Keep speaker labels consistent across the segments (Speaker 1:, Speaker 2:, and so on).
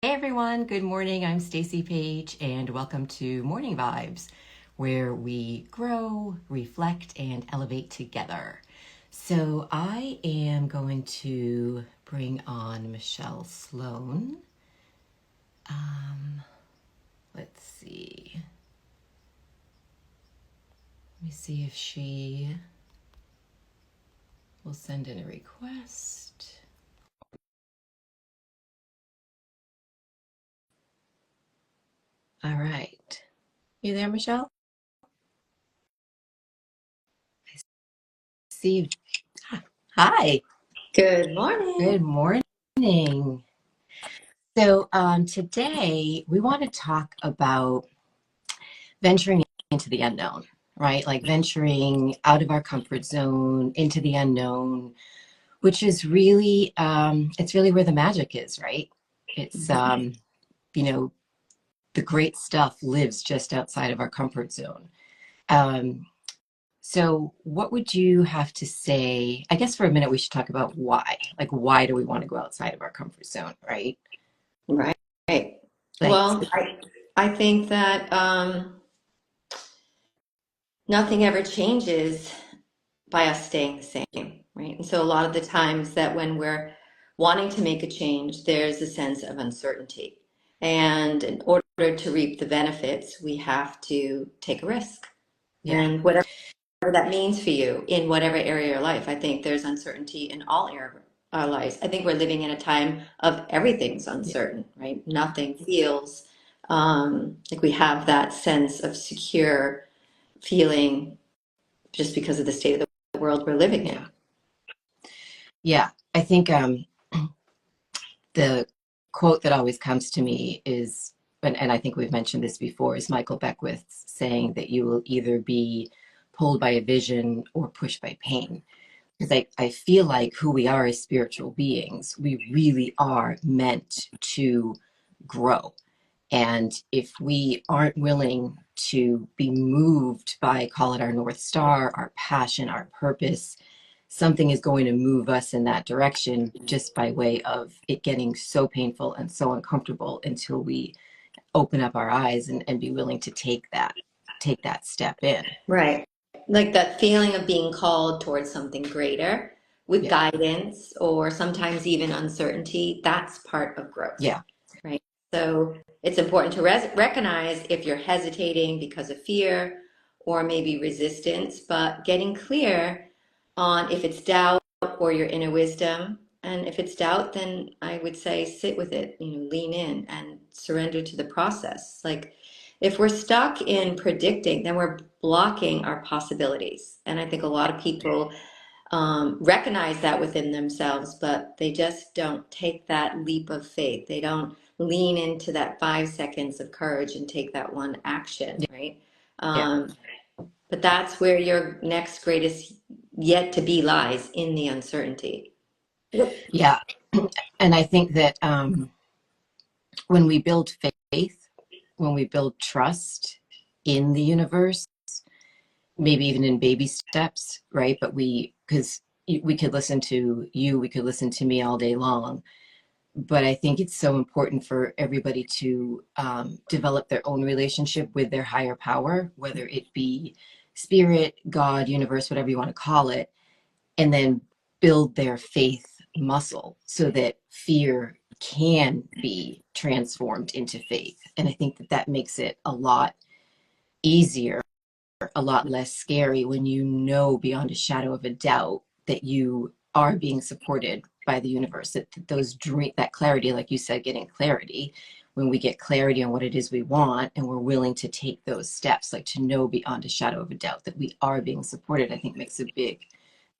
Speaker 1: Hey everyone, good morning. I'm Stacey Page and welcome to Morning Vibes, where we grow, reflect, and elevate together. So I am going to bring on Michelle Sloan. Let's see. Let me see if she will send in a request. All right. You there, Michelle? I see you. Hi.
Speaker 2: Good morning.
Speaker 1: Good morning. So today we want to talk about venturing into the unknown, right? Like venturing out of our comfort zone into the unknown, which is really, it's really where the magic is, right? It's, you know, the great stuff lives just outside of our comfort zone. Um, so what would you have to say? I guess for a minute we should talk about why. Like, why do we want to go outside of our comfort zone, right?
Speaker 2: Right. Right.
Speaker 1: Like,
Speaker 2: Well, I think that nothing ever changes by us staying the same, right? And so a lot of the times that when we're wanting to make a change, there's a sense of uncertainty. And in order to reap the benefits, we have to take a risk.
Speaker 1: yeah,
Speaker 2: And whatever that means for you in whatever area of your life, I think there's uncertainty in all areas of our lives. I think we're living in a time of everything's
Speaker 1: yeah,
Speaker 2: uncertain, right? Nothing feels like we have that sense of secure feeling just because of the state of the world we're living
Speaker 1: yeah,
Speaker 2: in.
Speaker 1: yeah. I think the quote that always comes to me is, and I think we've mentioned this before, is Michael Beckwith's saying that you will either be pulled by a vision or pushed by pain. Because I feel like who we are as spiritual beings, we really are meant to grow. And if we aren't willing to be moved by, call it our North Star, our passion, our purpose, something is going to move us in that direction just by way of it getting so painful and so uncomfortable until we open up our eyes and be willing to take that step in.
Speaker 2: Right. Like that feeling of being called towards something greater with
Speaker 1: Yeah.
Speaker 2: guidance or sometimes even uncertainty, that's part of growth,
Speaker 1: Yeah.
Speaker 2: right? So it's important to recognize if you're hesitating because of fear or maybe resistance, but getting clear on if it's doubt or your inner wisdom. And if it's doubt, then I would say sit with it, lean in and surrender to the process. Like if we're stuck in predicting, then we're blocking our possibilities. And I think a lot of people recognize that within themselves, but they just don't take that leap of faith. They don't lean into that 5 seconds of courage and take that one action, right?
Speaker 1: Yeah.
Speaker 2: Um, but that's where your next greatest yet to be lies in the uncertainty.
Speaker 1: Yeah. And I think that when we build faith, when we build trust in the universe, maybe even in baby steps, right? But because we could listen to you, we could listen to me all day long. But I think it's so important for everybody to develop their own relationship with their higher power, whether it be spirit, God, universe, whatever you want to call it, and then build their faith muscle so that fear can be transformed into faith. And I think that that makes it a lot easier, a lot less scary when you know beyond a shadow of a doubt that you are being supported by the universe, that those dream, that clarity, like you said, getting clarity, when we get clarity on what it is we want and we're willing to take those steps, like to know beyond a shadow of a doubt that we are being supported, I think makes a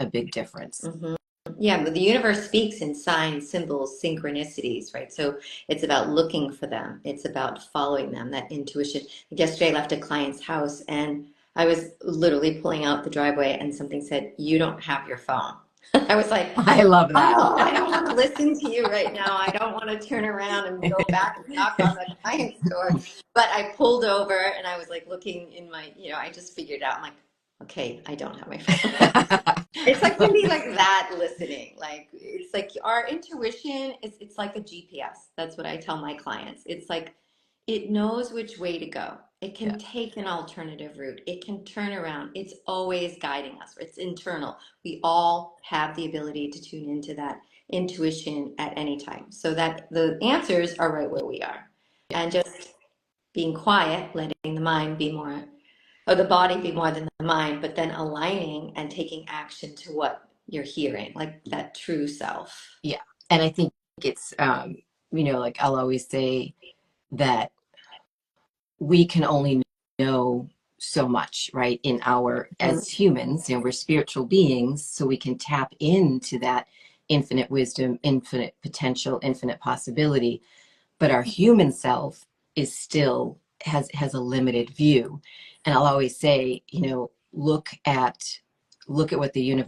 Speaker 1: big difference.
Speaker 2: Hmm. Yeah, but the universe speaks in signs, symbols, synchronicities, right? So it's about looking for them. It's about following them, that intuition. Yesterday, I left a client's house and I was literally pulling out the driveway and something said, "You don't have your phone." I was like,
Speaker 1: I love that.
Speaker 2: "Oh, I don't want to listen to you right now. I don't want to turn around and go back and knock on the client's door." But I pulled over and I was like looking in my, I just figured out, I'm like, Okay, I don't have my phone. It's like can be like that listening. Like it's like our intuition is it's like a GPS. That's what I tell my clients. It's like it knows which way to go. It
Speaker 1: Yeah,
Speaker 2: can take an alternative route. It can turn around. It's always guiding us. It's internal. We all have the ability to tune into that intuition at any time. So that the answers are right where we are.
Speaker 1: yeah,
Speaker 2: And just being quiet, letting the mind be more or the body be more than the mind, but then aligning and taking action to what you're hearing, like that true self.
Speaker 1: yeah. And I think it's, like I'll always say that we can only know so much, right? In our,
Speaker 2: Mhm.
Speaker 1: as humans, we're spiritual beings, so we can tap into that infinite wisdom, infinite potential, infinite possibility. But our human self is still has a limited view. And I'll always say, look at what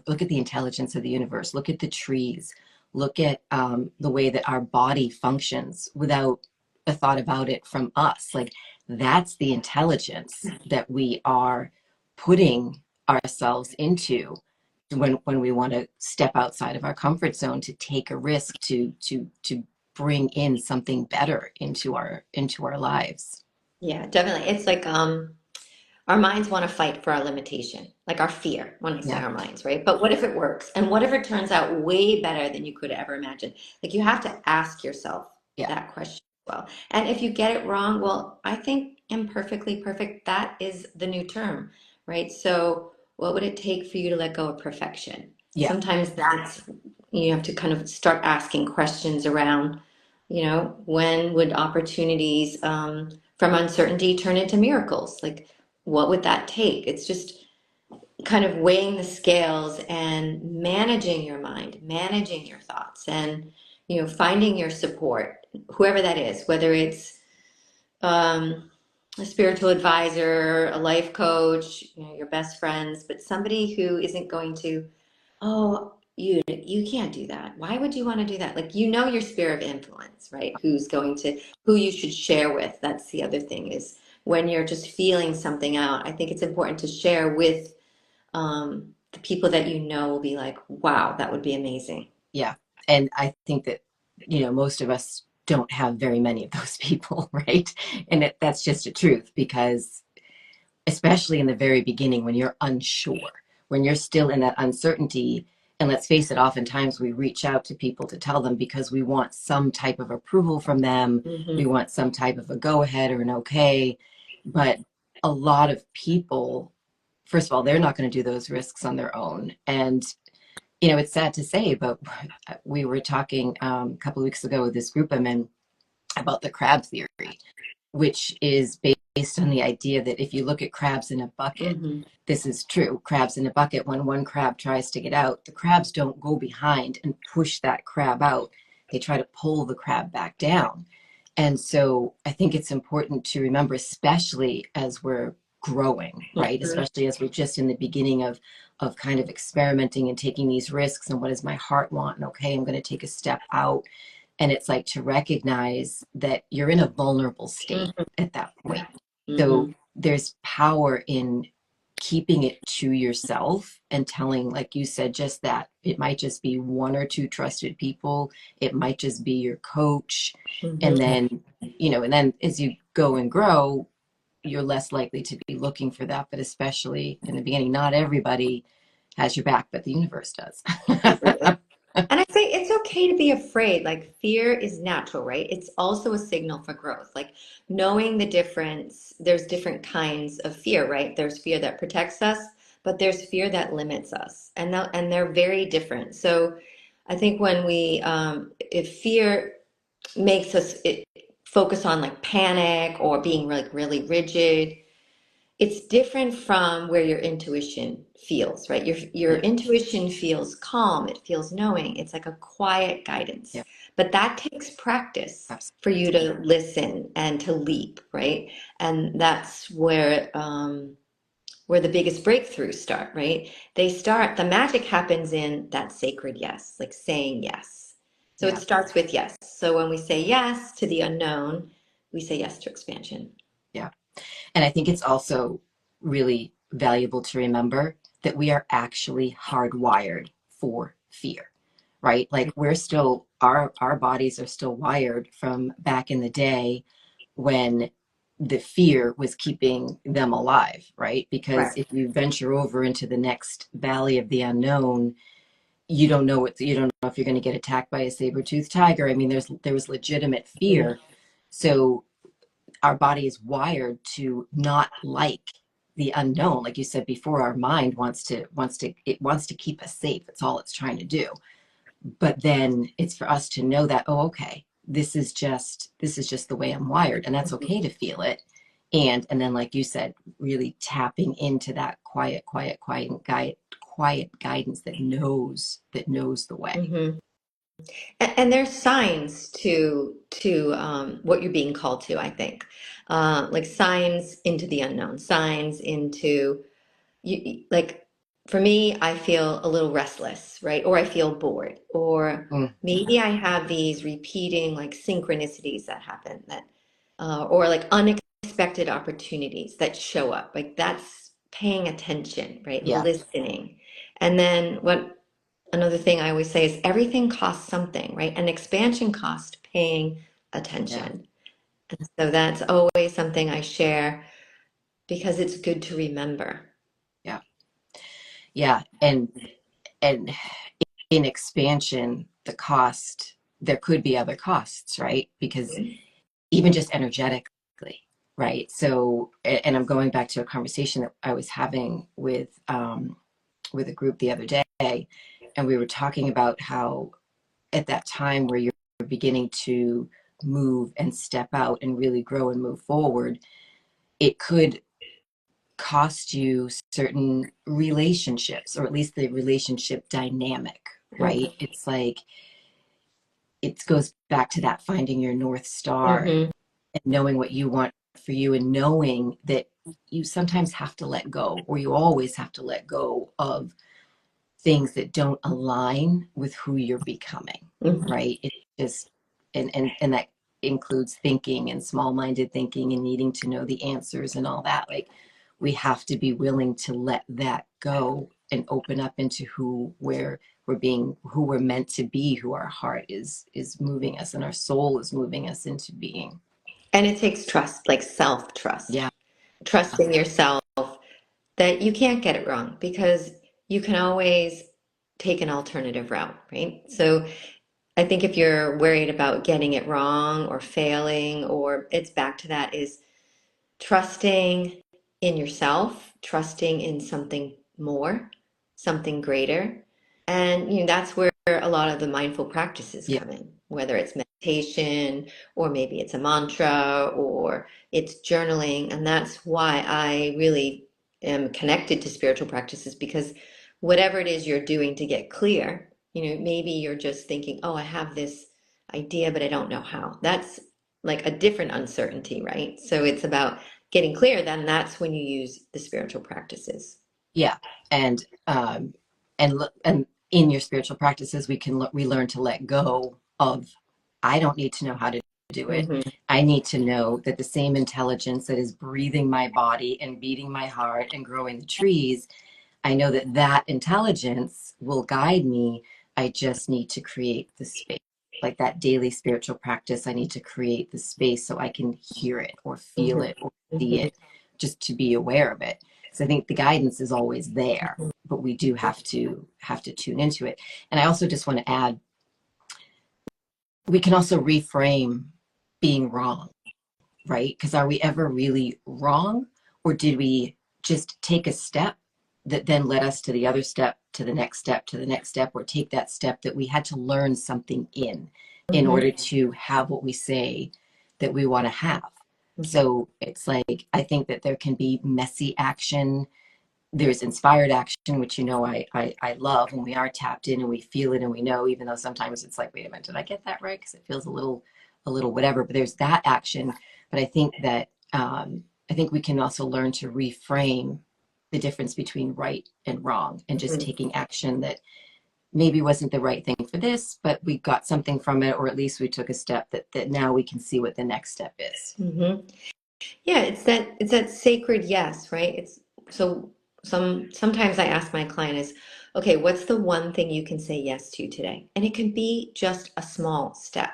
Speaker 1: look at the intelligence of the universe, look at the trees, look at the way that our body functions without a thought about it from us. Like that's the intelligence that we are putting ourselves into when we want to step outside of our comfort zone, to take a risk, to bring in something better into our lives.
Speaker 2: Yeah, definitely. It's like our minds want to fight for our limitation, like our fear when I say
Speaker 1: Yeah,
Speaker 2: our minds, right? But what if it works? And what if it turns out way better than you could ever imagine? Like you have to ask yourself
Speaker 1: yeah,
Speaker 2: that question as well. And if you get it wrong, well, I think imperfectly perfect, that is the new term, right? So what would it take for you to let go of perfection?
Speaker 1: yeah,
Speaker 2: Sometimes that's, you have to kind of start asking questions around, when would opportunities from uncertainty turn into miracles? Like, what would that take? It's just kind of weighing the scales and managing your mind, managing your thoughts, and finding your support, whoever that is, whether it's um, a spiritual advisor, a life coach, your best friends, but somebody who isn't going to, oh, you can't do that. Why would you want to do that? Like your sphere of influence, right? Who you should share with. That's the other thing is when you're just feeling something out, I think it's important to share with the people that will be like, wow, that would be amazing.
Speaker 1: yeah. And I think that most of us don't have very many of those people, right? And that's just a truth, because especially in the very beginning, when you're unsure, when you're still in that uncertainty. And let's face it, oftentimes we reach out to people to tell them because we want some type of approval from them. We
Speaker 2: Hmm.
Speaker 1: want some type of a go ahead or an okay. But a lot of people, first of all, they're not going to do those risks on their own. And, it's sad to say, but we were talking a couple of weeks ago with this group I'm in about the crab theory, which is based on the idea that if you look at crabs in a bucket,
Speaker 2: Hmm.
Speaker 1: this is true. Crabs in a bucket, when one crab tries to get out, the crabs don't go behind and push that crab out. They try to pull the crab back down. And so I think it's important to remember, especially as we're growing, right? Especially as we're just in the beginning of kind of experimenting and taking these risks, and what does my heart want? And okay, I'm going to take a step out. And it's like to recognize that you're in a vulnerable state
Speaker 2: Hmm.
Speaker 1: at that point. So
Speaker 2: Hmm.
Speaker 1: there's power in keeping it to yourself and telling, like you said, just that. It might just be one or two trusted people. It might just be your coach. And
Speaker 2: Hmm.
Speaker 1: then as you go and grow, you're less likely to be looking for that. But especially in the beginning, not everybody has your back, but the universe does.
Speaker 2: And I say it's okay to be afraid. Like fear is natural, right? It's also a signal for growth. Like knowing the difference, there's different kinds of fear, right? There's fear that protects us, but there's fear that limits us. And they're very different. So I think when if fear makes us focus on like panic or being like really rigid, it's different from where your intuition feels, right? Your
Speaker 1: Yeah,
Speaker 2: intuition feels calm, it feels knowing. It's like a quiet guidance.
Speaker 1: yeah,
Speaker 2: But that takes practice
Speaker 1: absolutely.
Speaker 2: for you to listen and to leap, right? And that's where the biggest breakthroughs start, right? The magic happens in that sacred yes, like saying yes. So it
Speaker 1: Yeah,
Speaker 2: starts with yes. So when we say yes to the unknown, we say yes to expansion.
Speaker 1: yeah. And I think it's also really valuable to remember that we are actually hardwired for fear, right? Like we're still, our bodies are still wired from back in the day when the fear was keeping them alive, right? Because
Speaker 2: Right.
Speaker 1: if you venture over into the next valley of the unknown, you don't know if you're going to get attacked by a saber-toothed tiger. I mean, there was legitimate
Speaker 2: Mhm.
Speaker 1: fear. So our body is wired to not like the unknown. Like you said before, our mind wants to keep us safe. It's all it's trying to do. But then it's for us to know that, oh, okay, this is just the way I'm wired, and that's okay to feel it. And then, like you said, really tapping into that quiet guidance that knows the way.
Speaker 2: Mhm. And there's signs to what you're being called to, I think, like signs into the unknown, signs into like for me, I feel a little restless, right? Or I feel bored, or
Speaker 1: Mm,
Speaker 2: maybe I have these repeating like synchronicities that happen that, or like unexpected opportunities that show up. Like that's paying attention, right?
Speaker 1: yeah,
Speaker 2: Listening. And then what another thing I always say is everything costs something, right? An expansion cost paying
Speaker 1: yeah,
Speaker 2: attention. And so that's always something I share because it's good to remember.
Speaker 1: yeah, yeah. And in expansion, the cost, there could be other costs, right? Because even just energetically, right? So, and I'm going back to a conversation that I was having with a group the other day, and we were talking about how at that time where you're beginning to move and step out and really grow and move forward, it could cost you certain relationships, or at least the relationship dynamic, right? It's like it goes back to that finding your North Star
Speaker 2: Mm-hmm.
Speaker 1: and knowing what you want for you, and knowing that you sometimes have to let go, or you always have to let go of things that don't align with who you're becoming,
Speaker 2: Mm-hmm.
Speaker 1: right? It just, and that includes thinking and small-minded thinking and needing to know the answers and all that. Like we have to be willing to let that go and open up into who we're meant to be, who our heart is moving us and our soul is moving us into being.
Speaker 2: And it takes trust, like self-trust,
Speaker 1: Yeah,
Speaker 2: trusting yourself that you can't get it wrong because you can always take an alternative route, right? So I think if you're worried about getting it wrong or failing, or it's back to that, is trusting in yourself, trusting in something more, something greater. And that's where a lot of the mindful practices
Speaker 1: yeah,
Speaker 2: come in, whether it's meditation or maybe it's a mantra or it's journaling. And that's why I really am connected to spiritual practices because whatever it is you're doing to get clear, maybe you're just thinking, oh, I have this idea, but I don't know how. That's like a different uncertainty, right? So it's about getting clear, then that's when you use the spiritual practices.
Speaker 1: yeah. And and in your spiritual practices we learn to let go of, I don't need to know how to do it.
Speaker 2: Hmm.
Speaker 1: I need to know that the same intelligence that is breathing my body and beating my heart and growing the trees, I know that that intelligence will guide me. I just need to create the space. Like that daily spiritual practice, I need to create the space so I can hear it or feel
Speaker 2: Hmm.
Speaker 1: it or see
Speaker 2: Hmm.
Speaker 1: it, just to be aware of it. So I think the guidance is always there, but we do have to tune into it. And I also just want to add, we can also reframe being wrong, right? Because are we ever really wrong? Or did we just take a step that then led us to the other step, to the next step, to the next step, or take that step that we had to learn something in
Speaker 2: Hmm.
Speaker 1: order to have what we say that we want to have?
Speaker 2: Hmm.
Speaker 1: So it's like, I think that there can be messy action. There's inspired action, which I love when we are tapped in and we feel it and we know, even though sometimes it's like, wait a minute, did I get that right? Because it feels a little whatever. But there's that action. But I think we can also learn to reframe the difference between right and wrong, and just taking action that maybe wasn't the right thing for this, but we got something from it, or at least we took a step that now we can see what the next step is.
Speaker 2: Hmm. Yeah, it's that sacred yes, right? It's so sometimes I ask my client is, okay, what's the one thing you can say yes to today? And it can be just a small step.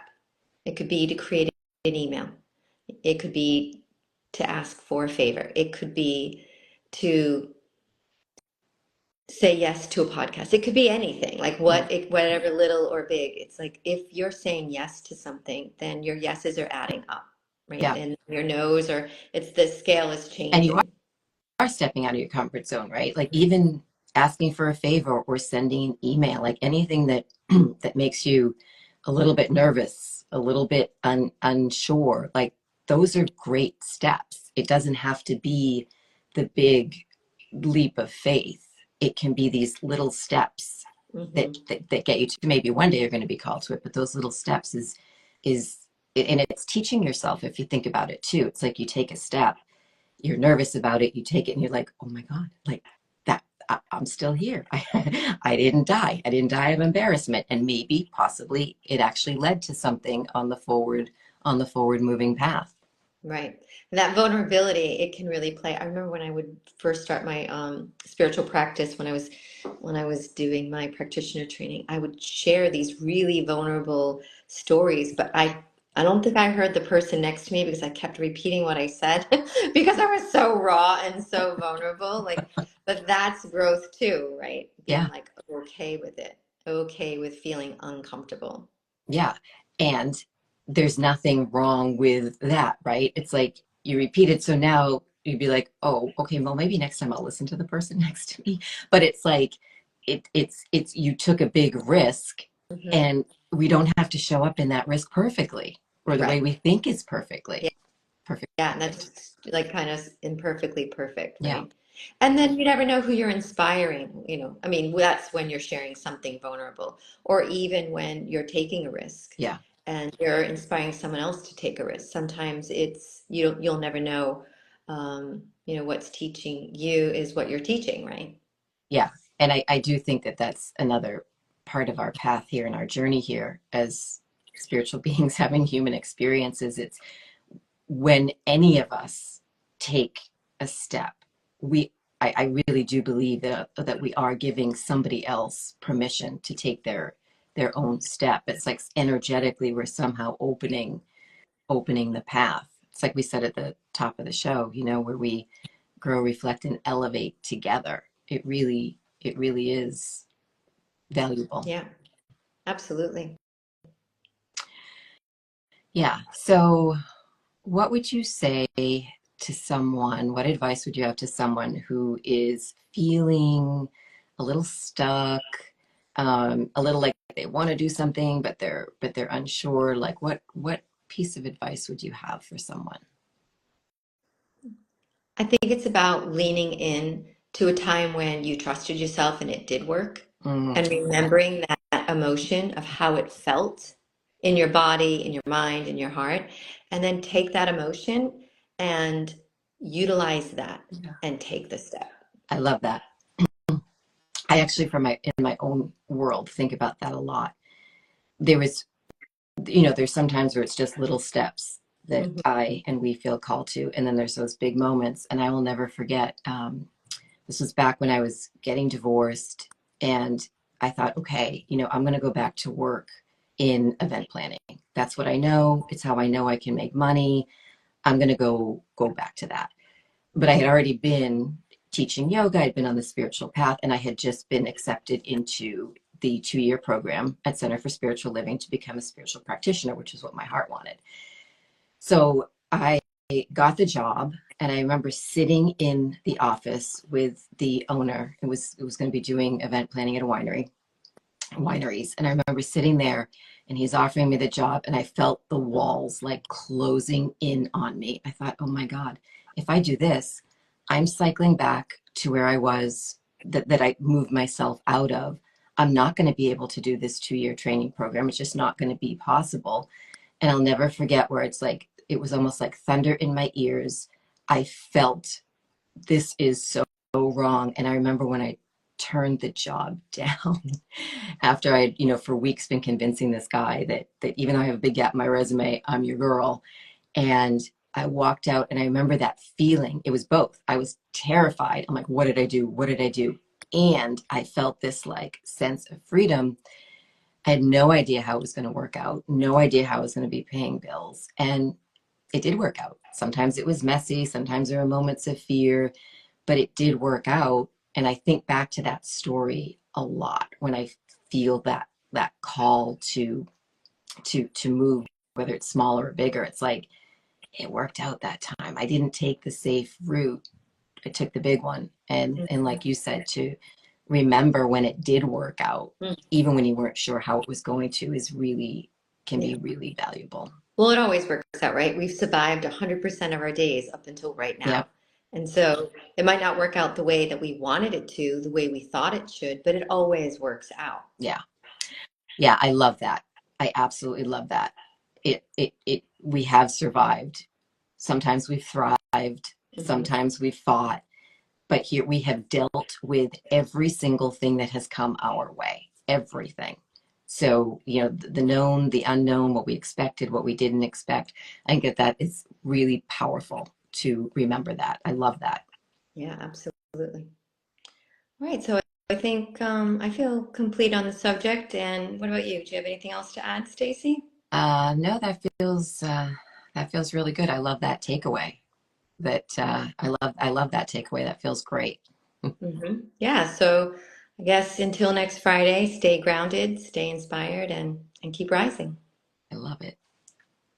Speaker 2: It could be to create an email. It could be to ask for a favor. It could be to say yes to a podcast. It could be anything, like
Speaker 1: Yeah.
Speaker 2: whatever little or big. It's like if you're saying yes to something, then your yeses are adding up, right?
Speaker 1: Yeah.
Speaker 2: And your no's are, it's the scale is
Speaker 1: And you
Speaker 2: changing.
Speaker 1: are stepping out of your comfort zone, right? Like even asking for a favor or sending an email, like anything that that makes you a little bit nervous, a little bit unsure, like those are great steps. It doesn't have to be the big leap of faith. It can be these little steps that,
Speaker 2: Hmm.
Speaker 1: that get you to maybe one day you're going to be called to it, but those little steps is and it's teaching yourself if you think about it too. It's like you take a step, you're nervous about it, you take it and you're like, oh my God, like that, I'm still here. I didn't die. I didn't die of embarrassment. And maybe possibly it actually led to something on the forward moving path.
Speaker 2: Right. And that vulnerability, it can really play. I remember when I would first start my spiritual practice, when I was doing my practitioner training, I would share these really vulnerable stories, but I don't think I heard the person next to me because I kept repeating what I said because I was so raw and so vulnerable. Like, but that's growth too, right? Being
Speaker 1: Yeah.
Speaker 2: like okay with it, okay with feeling uncomfortable.
Speaker 1: Yeah. And there's nothing wrong with that, right? It's like you repeat it. So now you'd be like, oh, okay, well, maybe next time I'll listen to the person next to me. But it's like, it's, you took a big risk
Speaker 2: Hmm.
Speaker 1: and we don't have to show up in that risk perfectly or the way
Speaker 2: Right.
Speaker 1: we think is perfectly perfect.
Speaker 2: Yeah, and that's like kind of imperfectly perfect,
Speaker 1: Yeah.
Speaker 2: right? And then you never know who you're inspiring, you know. I mean, that's when you're sharing something vulnerable, or even when you're taking a risk
Speaker 1: Yeah.
Speaker 2: and you're inspiring someone else to take a risk. Sometimes it's you'll never know, you know, what's teaching you is what you're teaching, right?
Speaker 1: Yeah. And I do think that that's another part of our path here in our journey here as spiritual beings having human experiences. It's when any of us take a step, we I really do believe that we are giving somebody else permission to take their own step. It's like energetically we're somehow opening the path. It's like we said at the top of the show, you know, where we grow, reflect, and elevate together. It really is valuable.
Speaker 2: Yeah, absolutely.
Speaker 1: Yeah. So what would you say to someone? What advice would you have to someone who is feeling a little stuck, a little like they want to do something, but they're unsure? Like what piece of advice would you have for someone?
Speaker 2: I think it's about leaning in to a time when you trusted yourself and it did work,
Speaker 1: Mm,
Speaker 2: and remembering that emotion of how it felt in your body, in your mind, in your heart, and then take that emotion and utilize that
Speaker 1: yeah.
Speaker 2: and take the step.
Speaker 1: I love that. I actually, from my in my own world, think about that a lot. There was, there's sometimes where it's just little steps that
Speaker 2: Mhm.
Speaker 1: I and we feel called to, and then there's those big moments. And I will never forget. This was back when I was getting divorced, and I thought, okay, I'm going to go back to work in event planning. That's what I know. It's how I know I can make money. I'm going to go back to that. But I had already been teaching yoga. I'd been on the spiritual path, and I had just been accepted into the 2-year program at Center for Spiritual Living to become a spiritual practitioner, which is what my heart wanted. So I got the job, and I remember sitting in the office with the owner. It was going to be doing event planning at a wineries, and I remember sitting there, and he's offering me the job, and I felt the walls like closing in on me. I thought, oh my God, if I do this, I'm cycling back to where I was, that I moved myself out of. I'm not going to be able to do this 2-year training program. It's just not going to be possible. And I'll never forget where it's like, it was almost like thunder in my ears. I felt this is so wrong. And I remember when I turned the job down after I, for weeks been convincing this guy that even though I have a big gap in my resume, I'm your girl. And I walked out and I remember that feeling. It was both. I was terrified. I'm like, what did I do? What did I do? And I felt this like sense of freedom. I had no idea how it was going to work out, no idea how I was going to be paying bills. And it did work out. Sometimes it was messy, sometimes there were moments of fear, but it did work out. And I think back to that story a lot when I feel that call to move, whether it's small or bigger. It's like it worked out that time. I didn't take the safe route. I took the big one. And like you said, to remember when it did work out,
Speaker 2: Mm.
Speaker 1: even when you weren't sure how it was going to, is really can
Speaker 2: Yeah.
Speaker 1: be really valuable.
Speaker 2: Well, it always works out, right? We've survived 100% of our days up until right now.
Speaker 1: Yep.
Speaker 2: And so it might not work out the way that we wanted it to, the way we thought it should, but it always works out.
Speaker 1: Yeah. Yeah. I love that. I absolutely love that. We have survived. Sometimes we've thrived.
Speaker 2: Hmm.
Speaker 1: Sometimes we've fought. But here we have dealt with every single thing that has come our way, everything. So, the known, the unknown, what we expected, what we didn't expect. I think that is really powerful to remember that. I love that.
Speaker 2: Yeah, absolutely. All right. So I think I feel complete on the subject. And what about you? Do you have anything else to add, Stacey?
Speaker 1: No, that feels really good. I love that takeaway. I love that takeaway. That feels great.
Speaker 2: Yeah. So I guess until next Friday, stay grounded, stay inspired, and keep rising.
Speaker 1: I love it.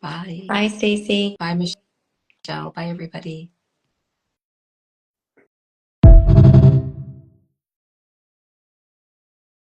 Speaker 1: Bye.
Speaker 2: Bye, Stacey.
Speaker 1: Bye, Michelle. Bye, everybody.